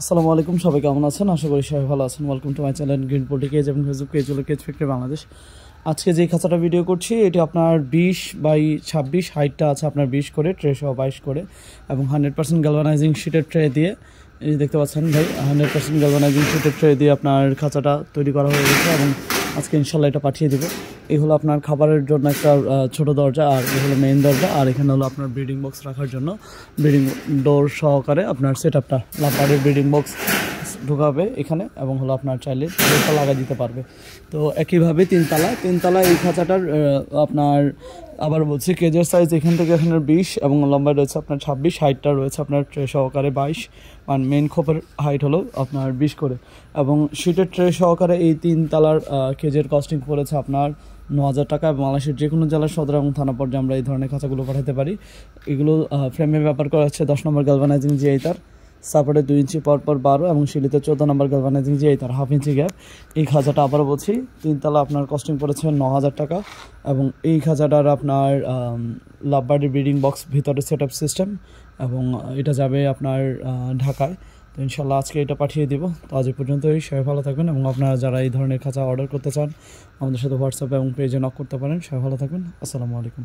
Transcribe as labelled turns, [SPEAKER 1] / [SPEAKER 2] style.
[SPEAKER 1] আসসালামু আলাইকুম, সবাই কেমন আছেন? আশা করি সবাই ভালো আছেন। Welcome to my channel green poultry cage এবং ফেসবুক পেজ হলো কেজ ফ্যাক্টরি বাংলাদেশ। আজকে যে খাঁচাটা ভিডিও করছি এটি আপনার 20x26, হাইটটা আছে আপনার 20 করে, ট্রে সহ 22 করে এবং 100% গ্যালভানাইজিং শিটের ট্রে দিয়ে, এই দেখতে পাচ্ছেন ভাই, 100% গ্যালভানাইজিং শিটের ট্রে দিয়ে আপনার খাঁচাটা তৈরি করা হয়ে গেছে এবং আজকে ইনশাল্লাহ এটা পাঠিয়ে দেবো। এই হলো আপনার খাবারের জন্য একটা ছোট দরজা, আর এই হলো মেইন দরজা, আর এখানে হলো আপনার ব্রিডিং বক্স রাখার জন্য ব্রিডিং ডোর সহকারে আপনার সেট আপটা লাপারের ব্রিডিং বক্স ঢোকাবে এখানে এবং হলো আপনার চাইলে ডোরটা লাগা দিতে পারবে। তো একইভাবে তিনতলা এই খাঁচাটার আপনার আবার বলছি কেজের সাইজ এখান থেকে এখানে 20 এবং লম্বায় রয়েছে আপনার 26, হাইটটা রয়েছে আপনার ট্রে সহকারে 22, মানে মেইন খোপের হাইট হলো আপনার 20 করে এবং শিটের ট্রে সহকারে এই তিনতলার কেজের কস্টিং পড়েছে আপনার 9,000 টাকা এবং বাংলাদেশের যে কোনো জেলার সদর এবং থানা পর্যায়ে আমরা এই ধরনের খাঁচাগুলো পাঠাতে পারি। এগুলো ফ্রেমে ব্যাপার করা হচ্ছে 10 নম্বর গ্যালভানাইজিং জিআই তার, সাপোর্টে 2 ইঞ্চি পর 12 এবং সিলিতে 14 নম্বর গ্যালভানাইজিং জিআই তার, 1/2 ইঞ্চি গ্যাপ। এই খাঁচাটা আবারও বলছি তিনতলা আপনার কস্টিং পড়েছে 9,000 টাকা এবং এই খাঁচাটার আপনার লাভবার্ডের ব্রিডিং বক্স ভিতরে সেট আপ সিস্টেম এবং এটা যাবে আপনার ঢাকায়। তো ইনশাল্লাহ আজকে এটা পাঠিয়ে দিব। তো আজ পর্যন্তই, সবাই ভালো থাকবেন এবং আপনারা যারা এই ধরনের খাঁচা অর্ডার করতে চান আমাদের সাথে হোয়াটসঅ্যাপ এবং পেজে নক করতে পারেন। সবাই ভালো থাকবেন। আসসালামু আলাইকুম।